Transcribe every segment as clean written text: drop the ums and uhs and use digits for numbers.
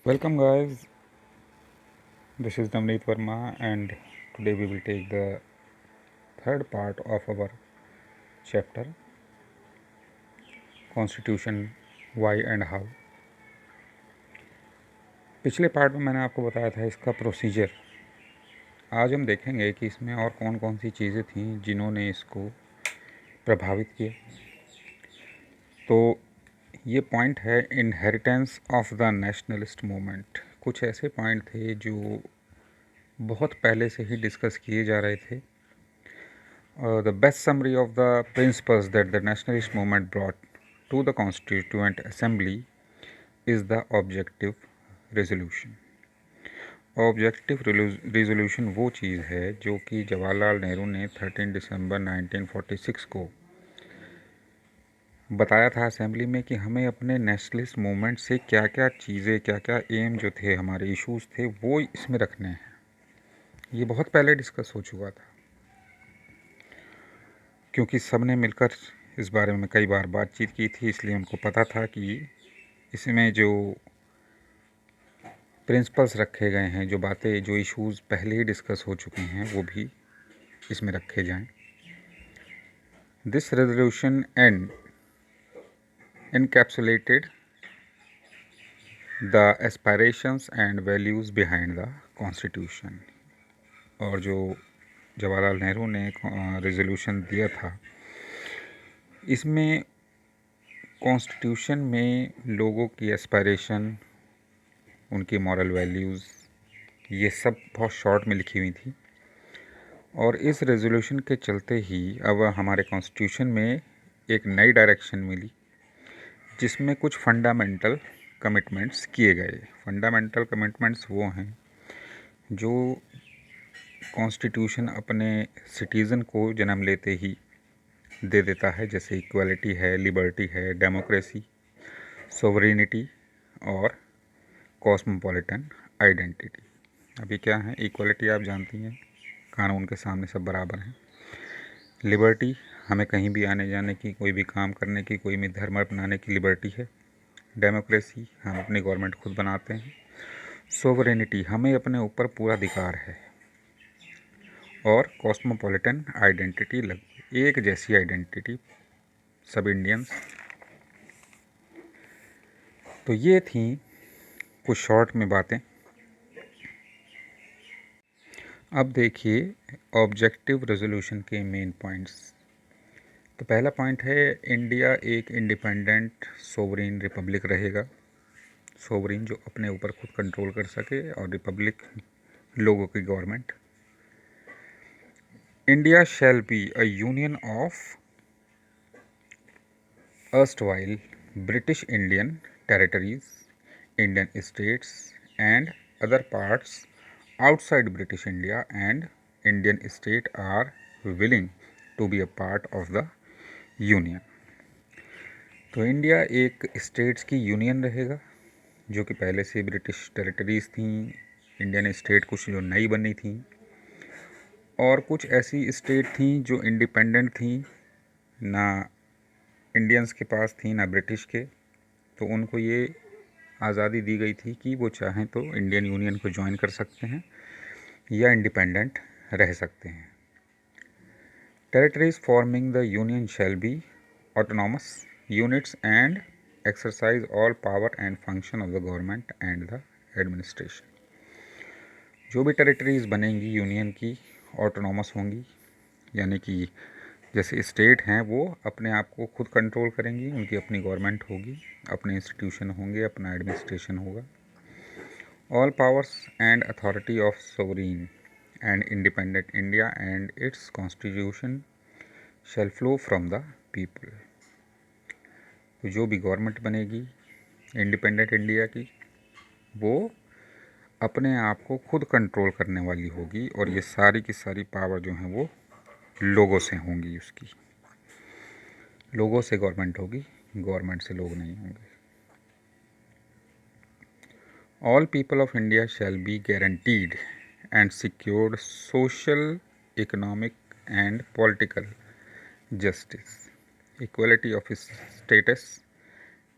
Welcome, guys. This is Navneet Verma, and today we will take the third part of our chapter Constitution Why and How. पिछले part में मैंने आपको बताया था इसका procedure. आज हम देखेंगे कि इसमें और कौन कौन सी चीज़ें थीं जिन्होंने इसको प्रभावित किया। तो ये पॉइंट है inheritance of the nationalist movement. कुछ ऐसे पॉइंट थे जो बहुत पहले से ही डिस्कस किए जा रहे थे। The best summary of the principles that the nationalist movement brought to the Constituent Assembly is the objective resolution. Objective resolution वो चीज़ है जो कि जवाहरलाल नेहरू ने 13 दिसंबर 1946 को बताया था असेंबली में कि हमें अपने नेशनलिस्ट मूवमेंट से क्या क्या चीज़ें, क्या क्या एम जो थे, हमारे इश्यूज़ थे, वो इसमें रखने हैं। ये बहुत पहले डिस्कस हो चुका था क्योंकि सब ने मिलकर इस बारे में कई बार बातचीत की थी, इसलिए उनको पता था कि इसमें जो प्रिंसिपल्स रखे गए हैं, जो बातें, जो इश्यूज़ पहले ही डिस्कस हो चुके हैं, वो भी इसमें रखे जाएं। This resolution and encapsulated the aspirations and values behind the constitution. और जो जवाहरलाल नेहरू ने रेजोल्यूशन दिया था, इसमें कॉन्स्टिट्यूशन में लोगों की एस्पायरेशन, उनकी मॉरल वैल्यूज़, ये सब बहुत शॉर्ट में लिखी हुई थी। और इस रेजोल्यूशन के चलते ही अब हमारे कॉन्स्टिट्यूशन में एक नई डायरेक्शन मिली, जिसमें कुछ फंडामेंटल कमिटमेंट्स किए गए। फंडामेंटल कमिटमेंट्स वो हैं जो कॉन्स्टिट्यूशन अपने सिटीज़न को जन्म लेते ही दे देता है, जैसे इक्वालिटी है, लिबर्टी है, डेमोक्रेसी, सोवरेनिटी और कॉस्मोपॉलिटन आइडेंटिटी। अभी क्या है, इक्वालिटी आप जानती हैं, कानून के सामने सब बराबर हैं। लिबर्टी, हमें कहीं भी आने जाने की, कोई भी काम करने की, कोई भी धर्म अपनाने की लिबर्टी है। डेमोक्रेसी, हम अपनी गवर्नमेंट खुद बनाते हैं। सोवरेनिटी, हमें अपने ऊपर पूरा अधिकार है। और कॉस्मोपॉलिटन आइडेंटिटी, लगभग एक जैसी आइडेंटिटी, सब इंडियंस। तो ये थी कुछ शॉर्ट में बातें। अब देखिए ऑब्जेक्टिव रेजोल्यूशन के मेन पॉइंट्स। तो पहला पॉइंट है, इंडिया एक इंडिपेंडेंट सोवरेन रिपब्लिक रहेगा। सोवरेन जो अपने ऊपर खुद कंट्रोल कर सके, और रिपब्लिक लोगों की government. India shall be a union of erstwhile British Indian territories, Indian states and other parts outside British India, and Indian state are willing to be a part of the union. तो India एक states की union रहेगा, जो कि पहले से British territories थी। Indian state कुछ जो नई बनी थी, और कुछ ऐसी स्टेट थी जो इंडिपेंडेंट थी, ना इंडियंस के पास थी ना ब्रिटिश के। तो उनको ये आज़ादी दी गई थी कि वो चाहें तो इंडियन यूनियन को ज्वाइन कर सकते हैं या इंडिपेंडेंट रह सकते हैं। Territories forming the union shall be autonomous units and exercise all power and function of the government and the administration. जो भी टेरिटरीज बनेंगी यूनियन की, ऑटोनॉमस होंगी, यानी कि जैसे स्टेट हैं वो अपने आप को खुद कंट्रोल करेंगी, उनकी अपनी गवर्नमेंट होगी, अपने इंस्टीट्यूशन होंगे, अपना एडमिनिस्ट्रेशन होगा। All powers and authority of sovereign and independent India and its constitution shall flow from the people. तो जो भी गवर्नमेंट बनेगी इंडिपेंडेंट इंडिया की, वो अपने आप को खुद कंट्रोल करने वाली होगी, और ये सारी की सारी पावर जो हैं वो लोगों से होंगी। उसकी लोगों से गवर्नमेंट होगी, गवर्नमेंट से लोग नहीं होंगे। All people of India shall be guaranteed and secured social, economic and political justice, equality of status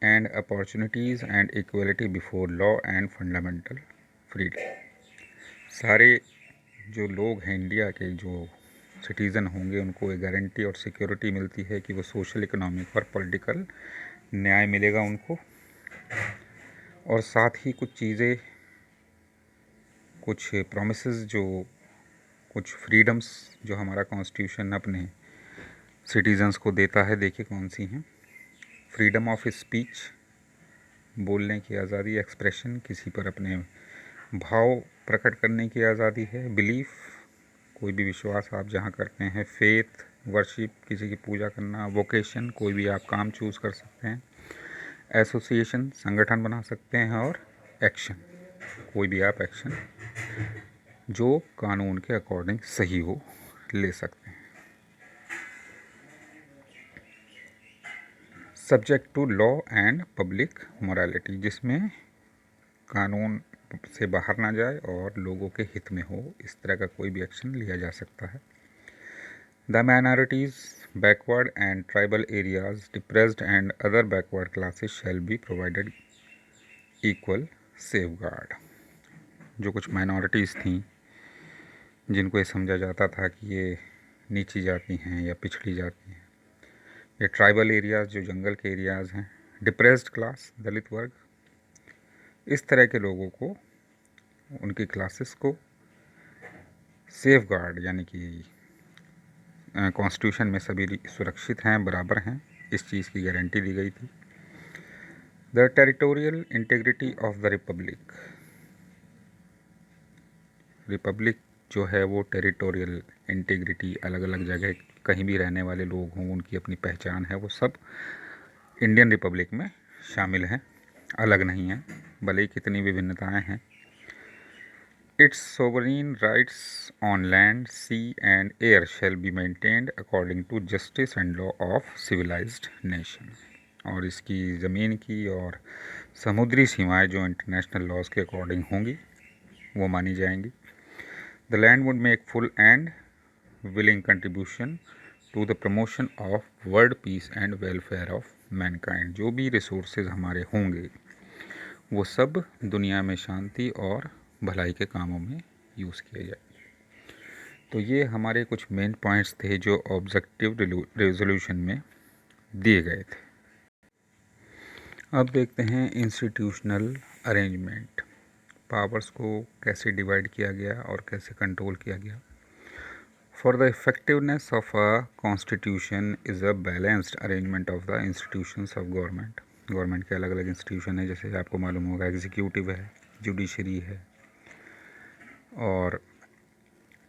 and opportunities and equality before law and fundamental freedom. सारे जो लोग हैं इंडिया के, जो सिटीज़न होंगे, उनको एक गारंटी और सिक्योरिटी मिलती है कि वो सोशल, इकोनॉमिक और पॉलिटिकल न्याय मिलेगा उनको। और साथ ही कुछ चीज़ें, कुछ प्रॉमिसेस, जो कुछ फ्रीडम्स जो हमारा कॉन्स्टिट्यूशन अपने सिटीजन्स को देता है, देखिए कौन सी हैं। फ्रीडम ऑफ स्पीच, बोलने की आज़ादी, एक्सप्रेशन, किसी पर अपने भाव प्रकट करने की आज़ादी है। बिलीफ, कोई भी विश्वास आप जहाँ करते हैं। फेथ, वर्शिप, किसी की पूजा करना। वोकेशन, कोई भी आप काम चूज़ कर सकते हैं। एसोसिएशन, संगठन बना सकते हैं। और एक्शन, कोई भी आप एक्शन जो कानून के अकॉर्डिंग सही हो, ले सकते हैं। Subject to law and public morality, जिसमें कानून से बाहर ना जाए और लोगों के हित में हो, इस तरह का कोई भी एक्शन लिया जा सकता है। The minorities, backward and tribal areas, depressed and other backward classes shall be provided equal safeguard. जो कुछ माइनॉरिटीज़ थीं, जिनको ये समझा जाता था कि ये नीची जाति हैं या पिछड़ी जाति हैं, ये ट्राइबल एरियाज़ जो जंगल के एरियाज़ हैं, डिप्रेस्ड क्लास, दलित वर्ग, इस तरह के लोगों को, उनकी क्लासेस को सेफ गार्ड, यानी कि कॉन्स्टिट्यूशन में सभी सुरक्षित हैं, बराबर हैं, इस चीज़ की गारंटी दी गई थी। The territorial integrity of the Republic, Republic जो है वो टेरिटोरियल इंटीग्रिटी, अलग अलग जगह कहीं भी रहने वाले लोग हों, उनकी अपनी पहचान है, वो सब इंडियन रिपब्लिक में शामिल हैं, अलग नहीं हैं, भले ही कितनी विभिन्नताएं हैं। Its sovereign rights on land, sea and air shall be maintained according to justice and law of civilised nation. और इसकी ज़मीन की और समुद्री सीमाएं जो इंटरनेशनल लॉज के अकॉर्डिंग होंगी, वो मानी जाएंगी। The land would make full and willing contribution to the promotion of world peace and welfare of mankind। जो भी रिसोर्सेज हमारे होंगे, वो सब दुनिया में शांति और भलाई के कामों में यूज़ किए जाए। तो ये हमारे कुछ मेन पॉइंट्स थे जो ऑब्जेक्टिव रेजोल्यूशन में दिए गए थे। अब देखते हैं इंस्टीट्यूशनल अरेंजमेंट, पावर्स को कैसे डिवाइड किया गया और कैसे कंट्रोल किया गया। For the effectiveness of a constitution is a balanced arrangement of the institutions of government। Government के अलग अलग इंस्टीट्यूशन है, जैसे आपको मालूम होगा, एग्जीक्यूटिव है, जुडिशरी है और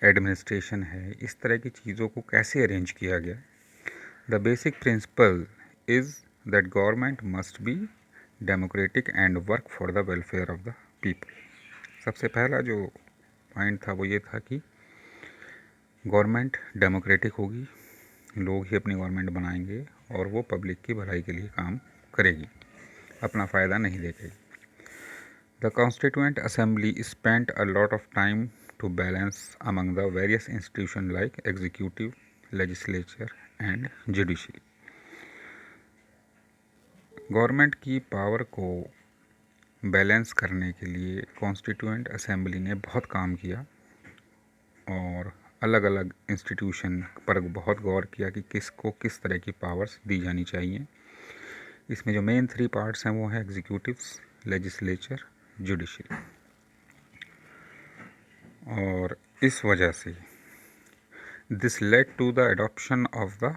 एडमिनिस्ट्रेशन है। इस तरह की चीज़ों को कैसे अरेंज किया गया। The basic principle is that government must be democratic and work for the welfare of the people. सबसे पहला जो पॉइंट था वो ये था कि गवर्नमेंट डेमोक्रेटिक होगी, लोग ही अपनी गवर्नमेंट बनाएंगे और वो पब्लिक की भलाई के लिए काम करेगी, अपना फ़ायदा नहीं देखेगी। The constituent assembly spent a lot of time to balance among the various institution like executive, legislature and judiciary. Government की पावर को बैलेंस करने के लिए कॉन्स्टिट्यूएंट असेंबली ने बहुत काम किया और अलग अलग इंस्टीट्यूशन पर बहुत गौर किया कि किसको किस तरह की पावर्स दी जानी चाहिए। इसमें जो मेन 3 पार्ट्स हैं वो हैं एग्जीक्यूटिव्स, लेजिस्लेचर, जुडिशरी। और इस वजह से this led to the adoption of the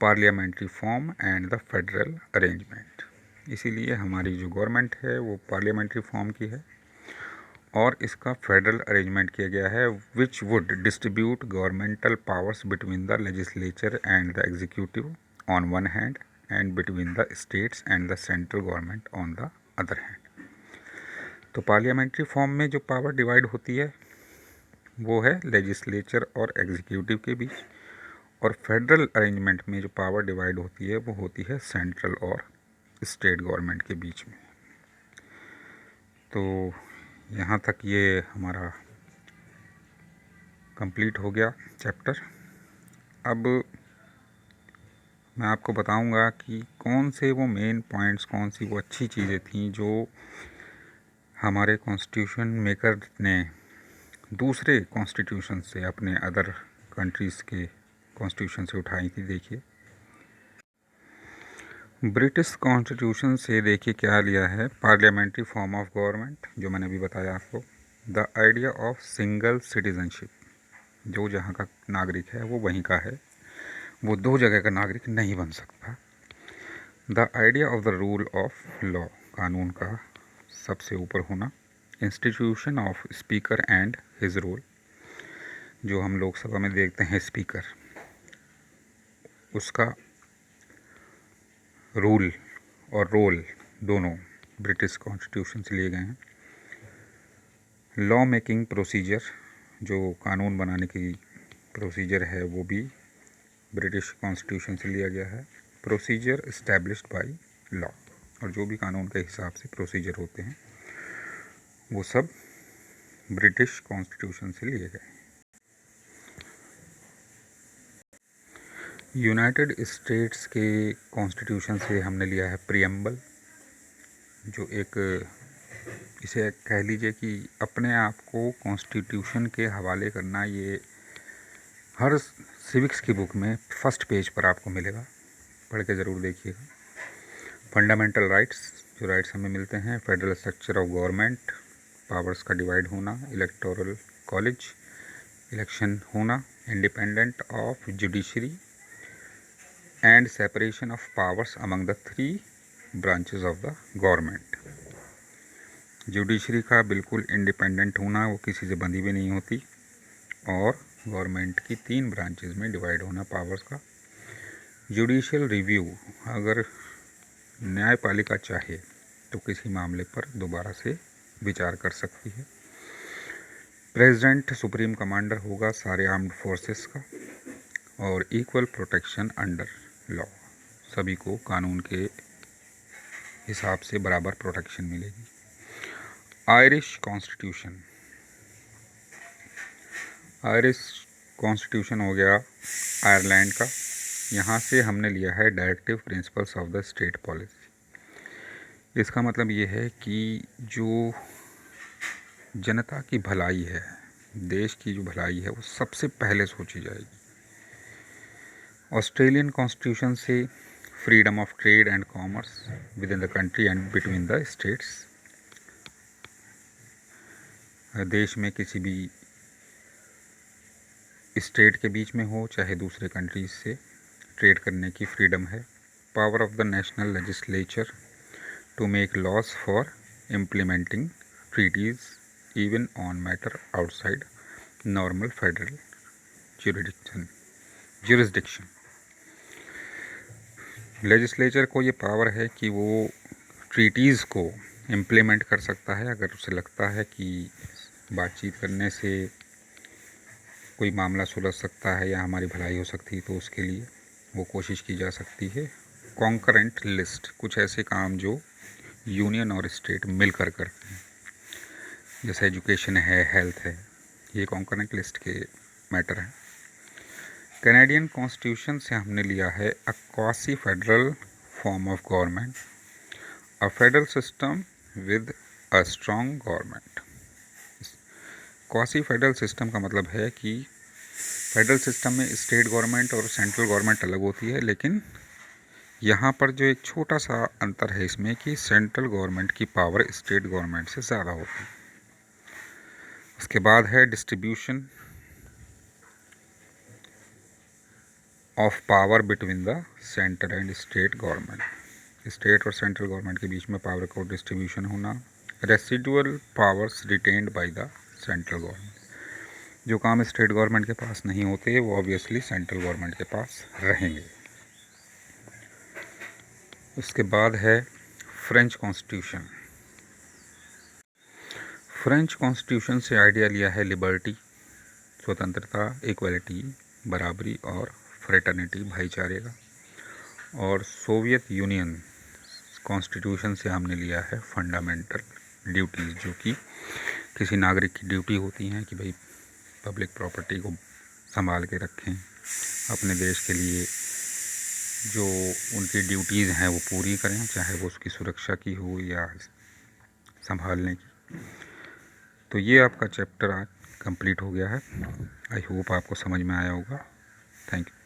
parliamentary form and the federal arrangement. इसीलिए हमारी जो गवर्नमेंट है वो पार्लियामेंट्री फॉर्म की है और इसका फेडरल अरेंजमेंट किया गया है, which would distribute governmental powers between the legislature and the executive on one hand and between the states and the central government on the other hand. तो पार्लियामेंट्री फॉर्म में जो पावर डिवाइड होती है वो है लेजिस्लेचर और executive के बीच, और फेडरल अरेंजमेंट में जो पावर डिवाइड होती है वो होती है सेंट्रल और स्टेट गवर्नमेंट के बीच में। तो यहाँ तक ये हमारा कंप्लीट हो गया चैप्टर। अब मैं आपको बताऊंगा कि कौन से वो मेन पॉइंट्स, कौन सी वो अच्छी चीज़ें थी जो हमारे कॉन्स्टिट्यूशन मेकर ने दूसरे कॉन्स्टिट्यूशन से, अपने अदर कंट्रीज़ के कॉन्स्टिट्यूशन से उठाई थी। देखिए, ब्रिटिश कॉन्स्टिट्यूशन से देखिए क्या लिया है। पार्लियामेंट्री फॉर्म ऑफ गवर्नमेंट, जो मैंने अभी बताया आपको। The idea of single citizenship, जो जहाँ का नागरिक है वो वहीं का है, वो दो जगह का नागरिक नहीं बन सकता। The idea of the rule of law, कानून का सबसे ऊपर होना। Institution of speaker and his role, जो हम लोकसभा में देखते हैं स्पीकर, उसका रूल और रोल दोनों ब्रिटिश कॉन्स्टिट्यूशन से लिए गए हैं। लॉ मेकिंग प्रोसीजर, जो कानून बनाने की प्रोसीजर है वो भी ब्रिटिश कॉन्स्टिट्यूशन से लिया गया है। प्रोसीजर इस्टेब्लिश्ड बाय लॉ, और जो भी कानून के हिसाब से प्रोसीजर होते हैं वो सब ब्रिटिश कॉन्स्टिट्यूशन से लिए गए। यूनाइटेड स्टेट्स के कॉन्स्टिट्यूशन से हमने लिया है प्रियम्बल, जो एक, इसे कह लीजिए कि अपने आप को कॉन्स्टिट्यूशन के हवाले करना, ये हर सिविक्स की बुक में फर्स्ट पेज पर आपको मिलेगा, पढ़ के ज़रूर देखिएगा। फंडामेंटल राइट्स, जो राइट्स हमें मिलते हैं। Federal structure of government, powers का डिवाइड होना। इलेक्टोरल कॉलेज, इलेक्शन होना। Independent of judiciary and separation of powers among the three branches of the government. Judiciary का बिल्कुल इंडिपेंडेंट होना, वो किसी से बंधी भी नहीं होती, और गवर्नमेंट की तीन ब्रांचेस में डिवाइड होना पावर्स का। जुडिशियल रिव्यू, अगर न्यायपालिका चाहे तो किसी मामले पर दोबारा से विचार कर सकती है। प्रेसिडेंट सुप्रीम कमांडर होगा सारे आर्म्ड फोर्सेस का, और इक्वल प्रोटेक्शन अंडर लॉ, सभी को कानून के हिसाब से बराबर प्रोटेक्शन मिलेगी। आयरिश कॉन्स्टिट्यूशन, आयरिश कॉन्स्टिट्यूशन हो गया आयरलैंड का। यहाँ से हमने लिया है directive principles of the state policy. इसका मतलब ये है कि जो जनता की भलाई है, देश की जो भलाई है, वो सबसे पहले सोची जाएगी। ऑस्ट्रेलियन कॉन्स्टिट्यूशन से freedom of trade and commerce with in the country and between the states, देश में किसी भी स्टेट के बीच में हो चाहे दूसरे कंट्रीज से ट्रेड करने की फ्रीडम है। Power of the national legislature to make laws for implementing treaties even on matter outside normal federal jurisdiction. Legislature को ये पावर है कि वो ट्रीटीज़ को इम्प्लीमेंट कर सकता है। अगर उसे लगता है कि बातचीत करने से कोई मामला सुलझ सकता है या हमारी भलाई हो सकती है, तो उसके लिए वो कोशिश की जा सकती है। कॉन्करेंट लिस्ट, कुछ ऐसे काम जो यूनियन और स्टेट मिलकर करते हैं, जैसे एजुकेशन है, हेल्थ है, ये कॉन्करेंट लिस्ट के मैटर हैं। कैनेडियन कॉन्स्टिट्यूशन से हमने लिया है a quasi federal form of government, a federal system with a strong government. Quasi federal system का मतलब है कि फेडरल सिस्टम में स्टेट गवर्नमेंट और सेंट्रल गवर्नमेंट अलग होती है, लेकिन यहाँ पर जो एक छोटा सा अंतर है इसमें कि सेंट्रल गवर्नमेंट की पावर स्टेट गवर्नमेंट से ज़्यादा होती है। उसके बाद है distribution of power between the centre and state government, state और सेंट्रल गवर्नमेंट के बीच में पावर का डिस्ट्रीब्यूशन होना। Residual powers retained by the central government, जो काम स्टेट गवर्नमेंट के पास नहीं होते वो ऑब्वियसली सेंट्रल गवर्नमेंट के पास रहेंगे। उसके बाद है फ्रेंच कॉन्स्टिट्यूशन। फ्रेंच कॉन्स्टिट्यूशन से आइडिया लिया है लिबर्टी, स्वतंत्रता, इक्वलिटी, बराबरी और फ्रेटर्निटी, भाईचारे का। और सोवियत यूनियन कॉन्स्टिट्यूशन से हमने लिया है फंडामेंटल ड्यूटीज़, जो कि किसी नागरिक की ड्यूटी होती हैं कि भाई पब्लिक प्रॉपर्टी को संभाल के रखें, अपने देश के लिए जो उनकी ड्यूटीज़ हैं वो पूरी करें, चाहे वो उसकी सुरक्षा की हो या संभालने की। तो ये आपका चैप्टर आज कंप्लीट हो गया है। आई होप आपको समझ में आया होगा। Thank you.